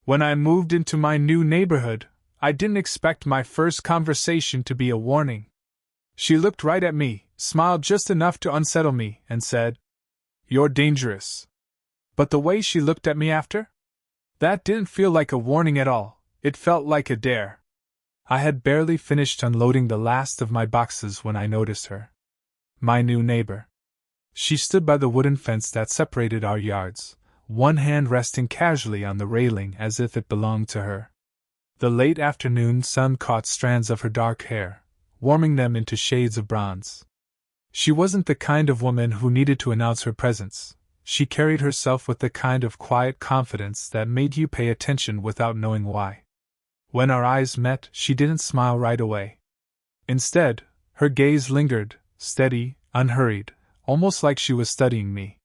When I moved into my new neighborhood, I didn't expect my first conversation to be a warning. She looked right at me, smiled just enough to unsettle me, and said, "You're dangerous." But the way she looked at me after? That didn't feel like a warning at all, it felt like a dare. I had barely finished unloading the last of my boxes when I noticed her. My new neighbor. She stood by the wooden fence that separated our yards, one hand resting casually on the railing as if it belonged to her. The late afternoon sun caught strands of her dark hair, warming them into shades of bronze. She wasn't the kind of woman who needed to announce her presence. She carried herself with the kind of quiet confidence that made you pay attention without knowing why. When our eyes met, she didn't smile right away. Instead, her gaze lingered, steady, unhurried, almost like she was studying me.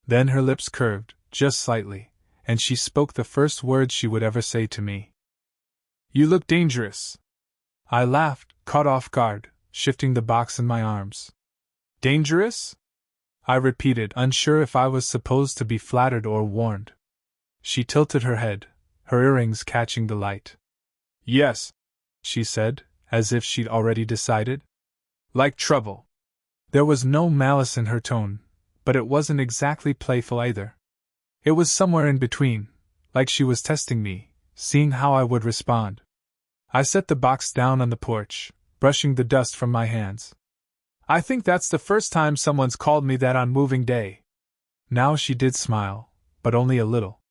Then her lips curved, just slightly, and she spoke the first words she would ever say to me. "You look dangerous." I laughed, caught off guard, shifting the box in my arms. "Dangerous?" I repeated, unsure if I was supposed to be flattered or warned. She tilted her head, her earrings catching the light. "Yes," she said, as if she'd already decided. "Like trouble." There was no malice in her tone, but it wasn't exactly playful either. It was somewhere in between, like she was testing me, seeing how I would respond. I set the box down on the porch, brushing the dust from my hands. "I think that's the first time someone's called me that on moving day." Now she did smile, but only a little.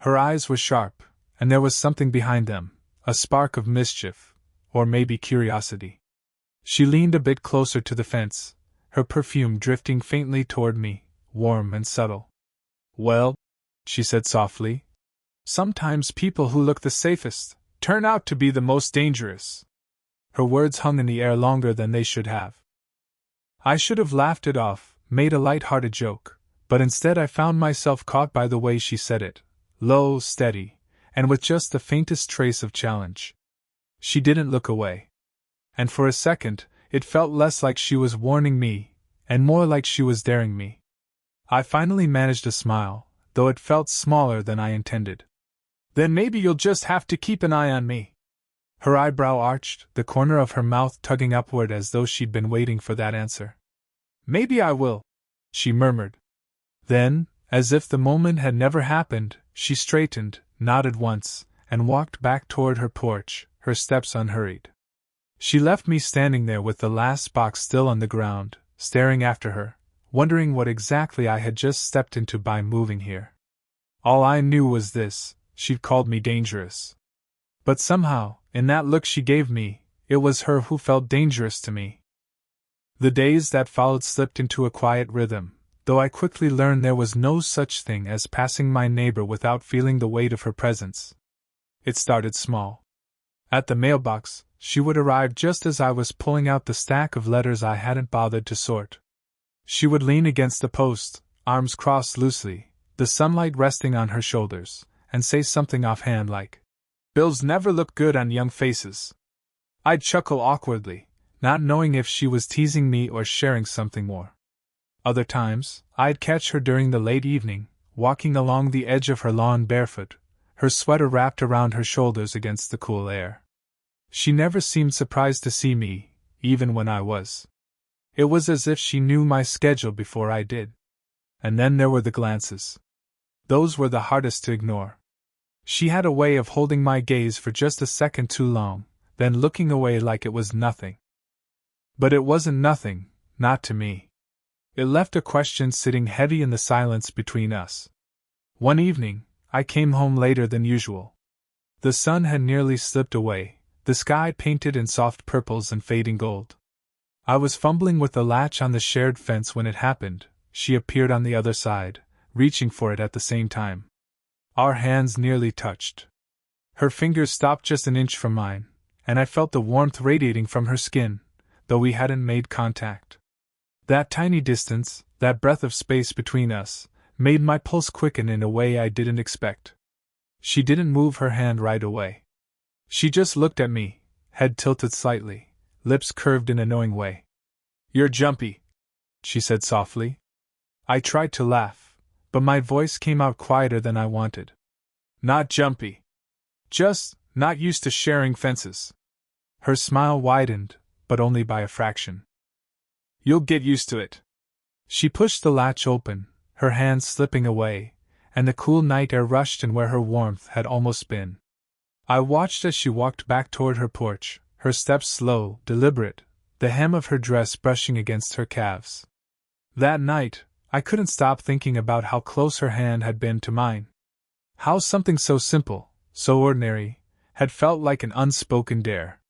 Her eyes were sharp, and there was something behind them, a spark of mischief, or maybe curiosity. She leaned a bit closer to the fence, her perfume drifting faintly toward me, warm and subtle. "Well," she said softly, "sometimes people who look the safest turn out to be the most dangerous." Her words hung in the air longer than they should have. I should have laughed it off, made a light-hearted joke, but instead I found myself caught by the way she said it, low, steady, and with just the faintest trace of challenge. She didn't look away. And for a second, it felt less like she was warning me, and more like she was daring me. I finally managed a smile, though it felt smaller than I intended. "Then maybe you'll just have to keep an eye on me." Her eyebrow arched, the corner of her mouth tugging upward as though she'd been waiting for that answer. "Maybe I will," she murmured. Then, as if the moment had never happened, she straightened, nodded once, and walked back toward her porch, her steps unhurried. She left me standing there with the last box still on the ground, staring after her, wondering what exactly I had just stepped into by moving here. All I knew was this: she'd called me dangerous. But somehow, in that look she gave me, it was her who felt dangerous to me. The days that followed slipped into a quiet rhythm, though I quickly learned there was no such thing as passing my neighbor without feeling the weight of her presence. It started small. At the mailbox, she would arrive just as I was pulling out the stack of letters I hadn't bothered to sort. She would lean against the post, arms crossed loosely, the sunlight resting on her shoulders, and say something offhand like, "Bills never look good on young faces." I'd chuckle awkwardly, not knowing if she was teasing me or sharing something more. Other times, I'd catch her during the late evening, walking along the edge of her lawn barefoot, her sweater wrapped around her shoulders against the cool air. She never seemed surprised to see me, even when I was. It was as if she knew my schedule before I did. And then there were the glances. Those were the hardest to ignore. She had a way of holding my gaze for just a second too long, then looking away like it was nothing. But it wasn't nothing, not to me. It left a question sitting heavy in the silence between us. One evening, I came home later than usual. The sun had nearly slipped away, the sky painted in soft purples and fading gold. I was fumbling with the latch on the shared fence when it happened. She appeared on the other side, reaching for it at the same time. Our hands nearly touched. Her fingers stopped just an inch from mine, and I felt the warmth radiating from her skin, though we hadn't made contact. That tiny distance, that breath of space between us, made my pulse quicken in a way I didn't expect. She didn't move her hand right away. She just looked at me, head tilted slightly, lips curved in a knowing way. "You're jumpy," she said softly. I tried to laugh, but my voice came out quieter than I wanted. "Not jumpy," Just not used to sharing fences. Her smile widened, but only by a fraction. You'll get used to it. She pushed the latch open, her hands slipping away, and the cool night air rushed in where her warmth had almost been. I watched as she walked back toward her porch, her steps slow, deliberate, the hem of her dress brushing against her calves. That night, I couldn't stop thinking about how close her hand had been to mine. How something so simple, so ordinary, had felt like an unspoken dare.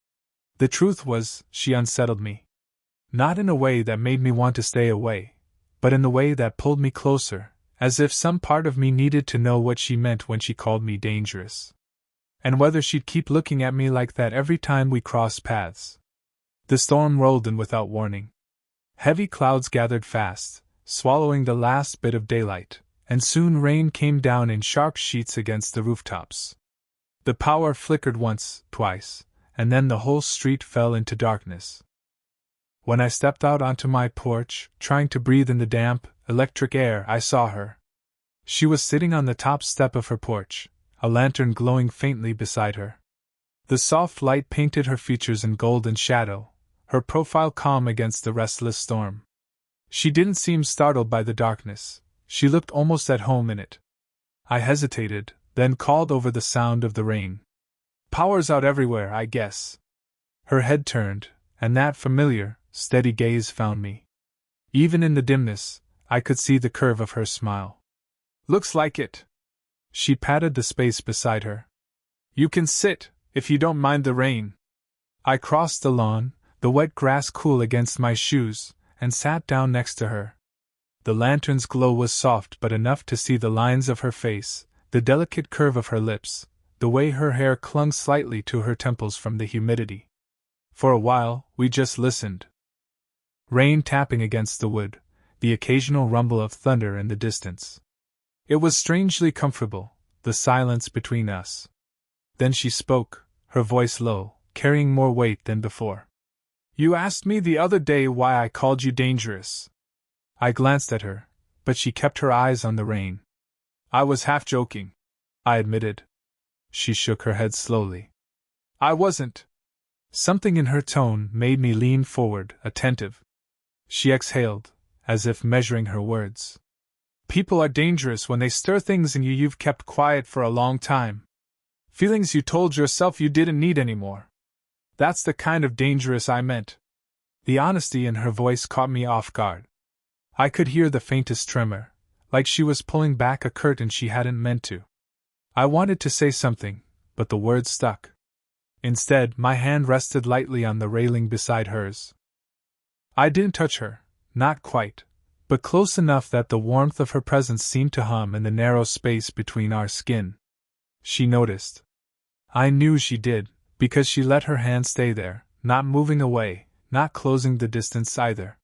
The truth was, she unsettled me. Not in a way that made me want to stay away, but in the way that pulled me closer, as if some part of me needed to know what she meant when she called me dangerous. And whether she'd keep looking at me like that every time we crossed paths. The storm rolled in without warning. Heavy clouds gathered fast, swallowing the last bit of daylight, and soon rain came down in sharp sheets against the rooftops. The power flickered once, twice, and then the whole street fell into darkness. When I stepped out onto my porch, trying to breathe in the damp, electric air, I saw her. She was sitting on the top step of her porch, a lantern glowing faintly beside her. The soft light painted her features in golden shadow, her profile calm against the restless storm. She didn't seem startled by the darkness, she looked almost at home in it. I hesitated, then called over the sound of the rain. Power's out everywhere, I guess. Her head turned, and that familiar, steady gaze found me. Even in the dimness, I could see the curve of her smile. Looks like it. She patted the space beside her. You can sit, if you don't mind the rain. I crossed the lawn, the wet grass cool against my shoes, and sat down next to her. The lantern's glow was soft but enough to see the lines of her face, the delicate curve of her lips, the way her hair clung slightly to her temples from the humidity. For a while, we just listened. Rain tapping against the wood, the occasional rumble of thunder in the distance. It was strangely comfortable, the silence between us. Then she spoke, her voice low, carrying more weight than before. You asked me the other day why I called you dangerous. I glanced at her, but she kept her eyes on the rain. I was half joking, I admitted. She shook her head slowly. I wasn't. Something in her tone made me lean forward, attentive. She exhaled, as if measuring her words. People are dangerous when they stir things in you you've kept quiet for a long time. Feelings you told yourself you didn't need anymore. That's the kind of dangerous I meant. The honesty in her voice caught me off guard. I could hear the faintest tremor, like she was pulling back a curtain she hadn't meant to. I wanted to say something, but the words stuck. Instead, my hand rested lightly on the railing beside hers. I didn't touch her, not quite, but close enough that the warmth of her presence seemed to hum in the narrow space between our skin. She noticed. I knew she did, because she let her hand stay there, not moving away, not closing the distance either.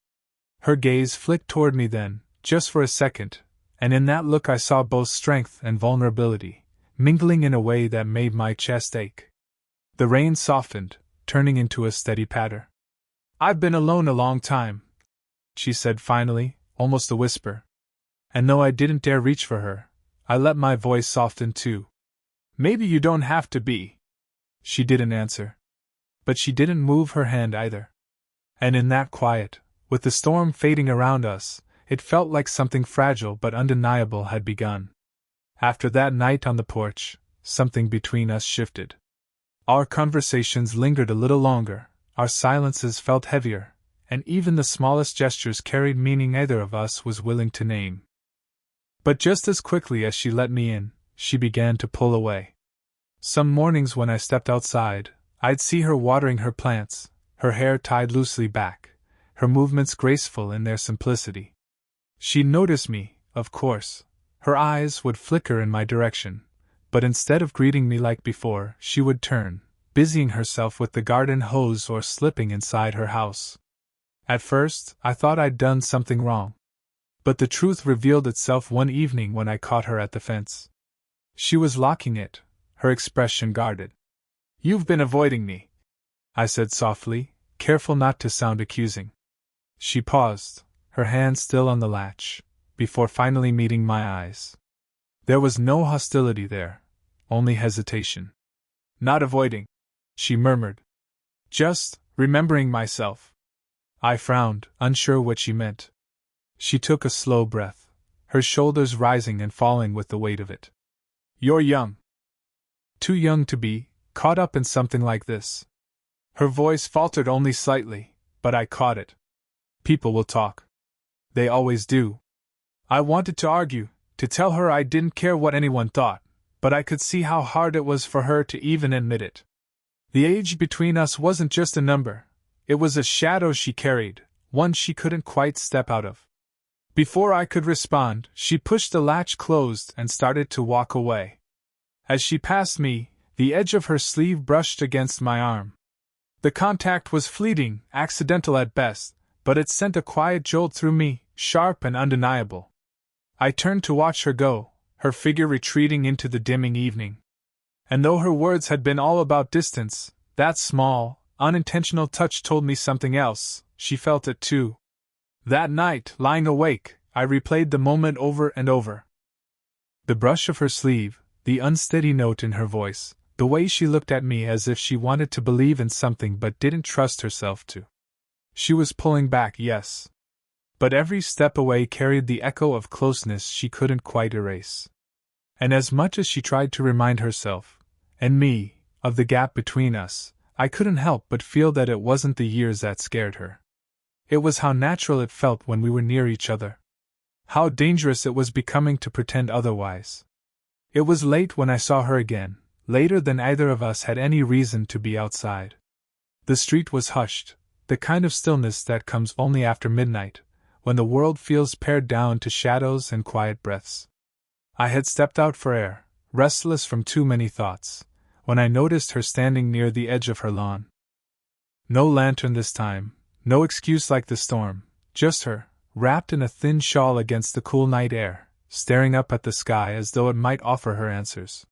Her gaze flicked toward me then, just for a second, and in that look I saw both strength and vulnerability, mingling in a way that made my chest ache. The rain softened, turning into a steady patter. I've been alone a long time, she said finally, almost a whisper. And though I didn't dare reach for her, I let my voice soften too. Maybe you don't have to be. She didn't answer. But she didn't move her hand either. And in that quiet, with the storm fading around us, it felt like something fragile but undeniable had begun. After that night on the porch, something between us shifted. Our conversations lingered a little longer, our silences felt heavier, and even the smallest gestures carried meaning neither of us was willing to name. But just as quickly as she let me in, she began to pull away. Some mornings when I stepped outside, I'd see her watering her plants, her hair tied loosely back, her movements graceful in their simplicity. She'd notice me, of course. Her eyes would flicker in my direction, but instead of greeting me like before, she would turn, busying herself with the garden hose or slipping inside her house. At first, I thought I'd done something wrong. But the truth revealed itself one evening when I caught her at the fence. She was locking it, her expression guarded. You've been avoiding me, I said softly, careful not to sound accusing. She paused, her hand still on the latch, before finally meeting my eyes. There was no hostility there, only hesitation. Not avoiding, she murmured. Just remembering myself. I frowned, unsure what she meant. She took a slow breath, her shoulders rising and falling with the weight of it. You're young. Too young to be caught up in something like this. Her voice faltered only slightly, but I caught it. People will talk. They always do. I wanted to argue, to tell her I didn't care what anyone thought, but I could see how hard it was for her to even admit it. The age between us wasn't just a number, it was a shadow she carried, one she couldn't quite step out of. Before I could respond, she pushed the latch closed and started to walk away. As she passed me, the edge of her sleeve brushed against my arm. The contact was fleeting, accidental at best, but it sent a quiet jolt through me, sharp and undeniable. I turned to watch her go, her figure retreating into the dimming evening. And though her words had been all about distance, that small, unintentional touch told me something else. She felt it too. That night, lying awake, I replayed the moment over and over. The brush of her sleeve, the unsteady note in her voice, the way she looked at me as if she wanted to believe in something but didn't trust herself to. She was pulling back, yes. But every step away carried the echo of closeness she couldn't quite erase. And as much as she tried to remind herself, and me, of the gap between us, I couldn't help but feel that it wasn't the years that scared her. It was how natural it felt when we were near each other. How dangerous it was becoming to pretend otherwise. It was late when I saw her again, later than either of us had any reason to be outside. The street was hushed, the kind of stillness that comes only after midnight, when the world feels pared down to shadows and quiet breaths. I had stepped out for air, restless from too many thoughts, when I noticed her standing near the edge of her lawn. No lantern this time, no excuse like the storm, just her, wrapped in a thin shawl against the cool night air, staring up at the sky as though it might offer her answers.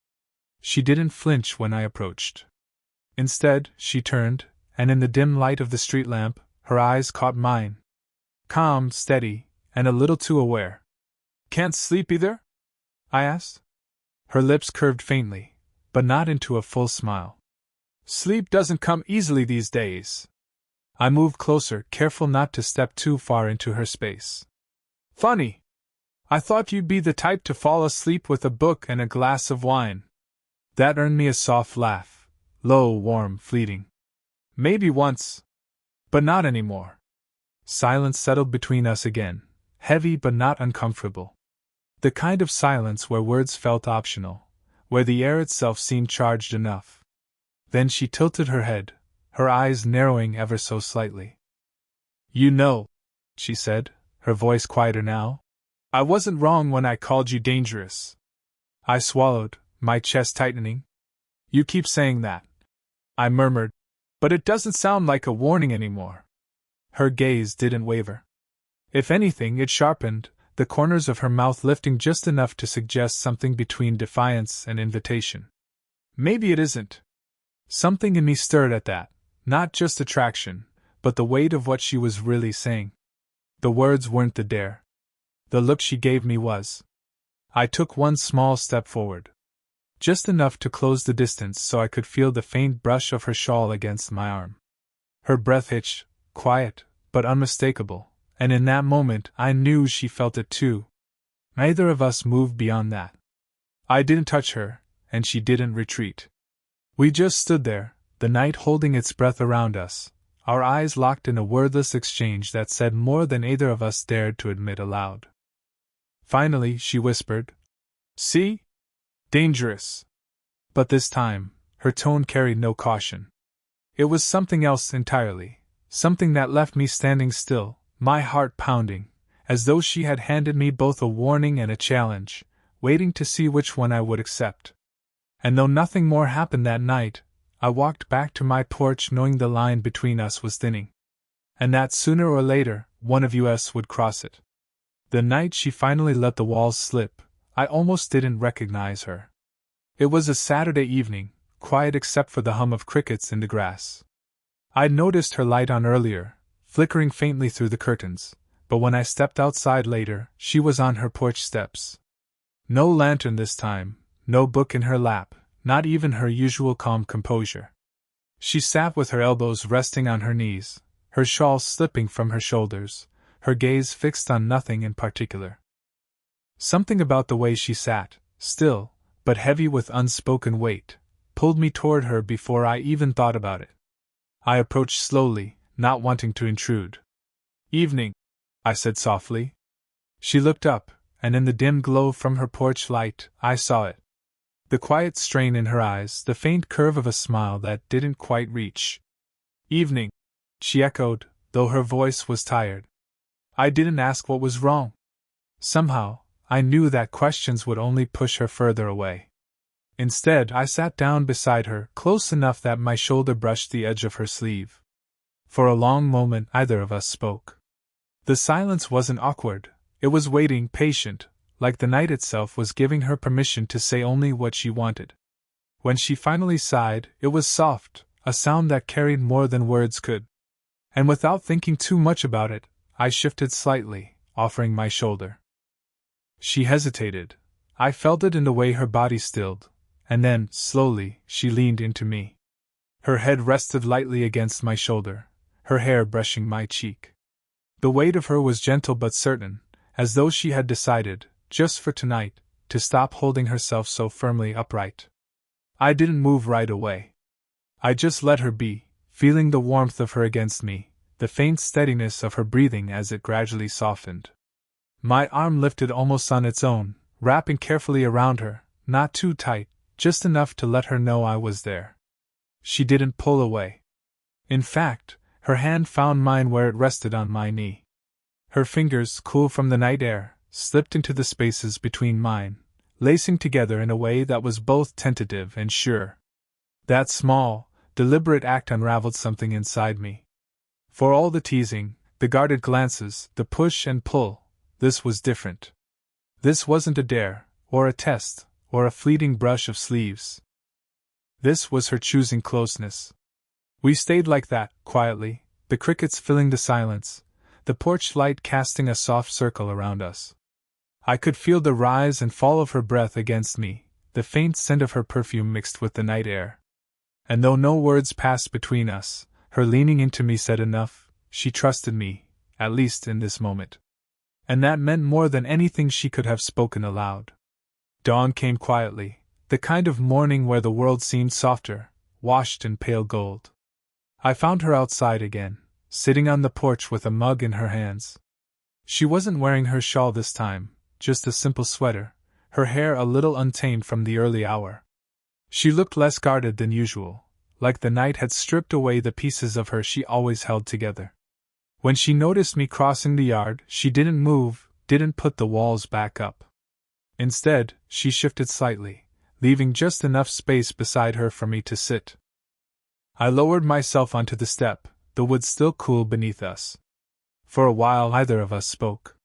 She didn't flinch when I approached. Instead, she turned, and in the dim light of the street lamp, her eyes caught mine. Calm, steady, and a little too aware. Can't sleep either? I asked. Her lips curved faintly, but not into a full smile. Sleep doesn't come easily these days. I moved closer, careful not to step too far into her space. Funny. I thought you'd be the type to fall asleep with a book and a glass of wine. That earned me a soft laugh, low, warm, fleeting. Maybe once. But not anymore. Silence settled between us again, heavy but not uncomfortable. The kind of silence where words felt optional, where the air itself seemed charged enough. Then she tilted her head, her eyes narrowing ever so slightly. You know, she said, her voice quieter now, I wasn't wrong when I called you dangerous. I swallowed, my chest tightening. You keep saying that, I murmured, but it doesn't sound like a warning anymore. Her gaze didn't waver. If anything, it sharpened, the corners of her mouth lifting just enough to suggest something between defiance and invitation. Maybe it isn't. Something in me stirred at that, not just attraction, but the weight of what she was really saying. The words weren't the dare. The look she gave me was. I took one small step forward. Just enough to close the distance so I could feel the faint brush of her shawl against my arm. Her breath hitched, quiet, but unmistakable, and in that moment I knew she felt it too. Neither of us moved beyond that. I didn't touch her, and she didn't retreat. We just stood there, the night holding its breath around us, our eyes locked in a wordless exchange that said more than either of us dared to admit aloud. Finally, she whispered, See? Dangerous. But this time, her tone carried no caution. It was something else entirely, something that left me standing still, my heart pounding, as though she had handed me both a warning and a challenge, waiting to see which one I would accept. And though nothing more happened that night, I walked back to my porch knowing the line between us was thinning. And that sooner or later, one of us would cross it. The night she finally let the walls slip, I almost didn't recognize her. It was a Saturday evening, quiet except for the hum of crickets in the grass. I'd noticed her light on earlier, flickering faintly through the curtains, but when I stepped outside later, she was on her porch steps. No lantern this time, no book in her lap, not even her usual calm composure. She sat with her elbows resting on her knees, her shawl slipping from her shoulders, her gaze fixed on nothing in particular. Something about the way she sat, still, but heavy with unspoken weight, pulled me toward her before I even thought about it. I approached slowly, not wanting to intrude. "Evening," I said softly. She looked up, and in the dim glow from her porch light, I saw it. The quiet strain in her eyes, the faint curve of a smile that didn't quite reach. "Evening," she echoed, though her voice was tired. I didn't ask what was wrong. Somehow, I knew that questions would only push her further away. Instead, I sat down beside her, close enough that my shoulder brushed the edge of her sleeve. For a long moment, neither of us spoke. The silence wasn't awkward, it was waiting, patient, like the night itself was giving her permission to say only what she wanted. When she finally sighed, it was soft, a sound that carried more than words could. And without thinking too much about it, I shifted slightly, offering my shoulder. She hesitated. I felt it in the way her body stilled, and then, slowly, she leaned into me. Her head rested lightly against my shoulder, her hair brushing my cheek. The weight of her was gentle but certain, as though she had decided, just for tonight, to stop holding herself so firmly upright. I didn't move right away. I just let her be, feeling the warmth of her against me, the faint steadiness of her breathing as it gradually softened. My arm lifted almost on its own, wrapping carefully around her, not too tight, just enough to let her know I was there. She didn't pull away. In fact, her hand found mine where it rested on my knee. Her fingers, cool from the night air, slipped into the spaces between mine, lacing together in a way that was both tentative and sure. That small, deliberate act unraveled something inside me. For all the teasing, the guarded glances, the push and pull, this was different. This wasn't a dare, or a test, or a fleeting brush of sleeves. This was her choosing closeness. We stayed like that, quietly, the crickets filling the silence, the porch light casting a soft circle around us. I could feel the rise and fall of her breath against me, the faint scent of her perfume mixed with the night air. And though no words passed between us, her leaning into me said enough. She trusted me, at least in this moment. And that meant more than anything she could have spoken aloud. Dawn came quietly, the kind of morning where the world seemed softer, washed in pale gold. I found her outside again, sitting on the porch with a mug in her hands. She wasn't wearing her shawl this time, just a simple sweater, her hair a little untamed from the early hour. She looked less guarded than usual, like the night had stripped away the pieces of her she always held together. When she noticed me crossing the yard, she didn't move, didn't put the walls back up. Instead, she shifted slightly, leaving just enough space beside her for me to sit. I lowered myself onto the step, the wood still cool beneath us. For a while neither of us spoke.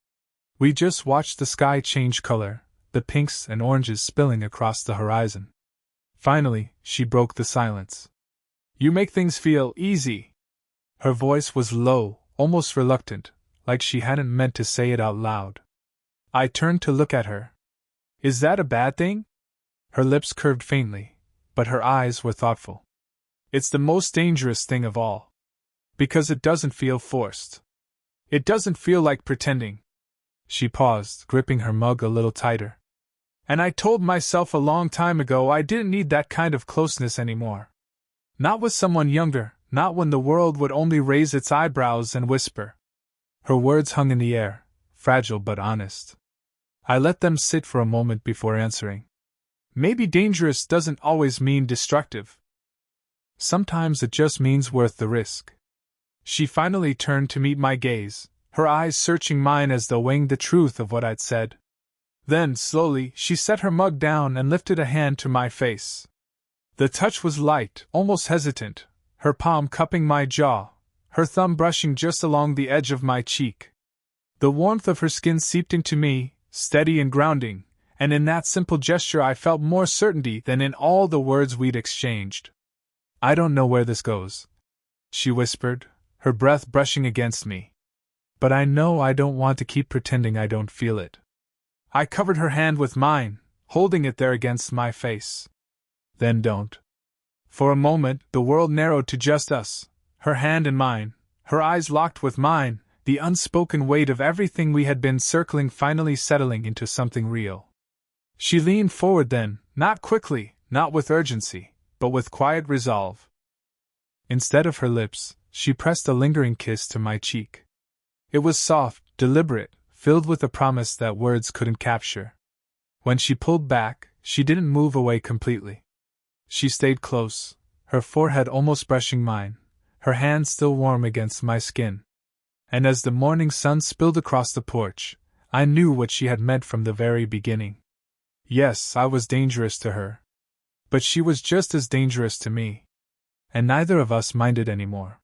We just watched the sky change color, the pinks and oranges spilling across the horizon. Finally, she broke the silence. "You make things feel easy." Her voice was low, almost reluctant, like she hadn't meant to say it out loud. I turned to look at her. "Is that a bad thing?" Her lips curved faintly, but her eyes were thoughtful. "It's the most dangerous thing of all. Because it doesn't feel forced. It doesn't feel like pretending." She paused, gripping her mug a little tighter. "And I told myself a long time ago I didn't need that kind of closeness anymore. Not with someone younger, not when the world would only raise its eyebrows and whisper." Her words hung in the air, fragile but honest. I let them sit for a moment before answering. "Maybe dangerous doesn't always mean destructive. Sometimes it just means worth the risk." She finally turned to meet my gaze, her eyes searching mine as though weighing the truth of what I'd said. Then, slowly, she set her mug down and lifted a hand to my face. The touch was light, almost hesitant, her palm cupping my jaw, her thumb brushing just along the edge of my cheek. The warmth of her skin seeped into me, steady and grounding, and in that simple gesture I felt more certainty than in all the words we'd exchanged. "I don't know where this goes," she whispered, her breath brushing against me. "But I know I don't want to keep pretending I don't feel it." I covered her hand with mine, holding it there against my face. Then don't. For a moment, the world narrowed to just us, her hand in mine, her eyes locked with mine, the unspoken weight of everything we had been circling finally settling into something real. She leaned forward then, not quickly, not with urgency, but with quiet resolve. Instead of her lips, she pressed a lingering kiss to my cheek. It was soft, deliberate, filled with a promise that words couldn't capture. When she pulled back, she didn't move away completely. She stayed close, her forehead almost brushing mine, her hand still warm against my skin. And as the morning sun spilled across the porch, I knew what she had meant from the very beginning. Yes, I was dangerous to her. But she was just as dangerous to me. And neither of us minded anymore.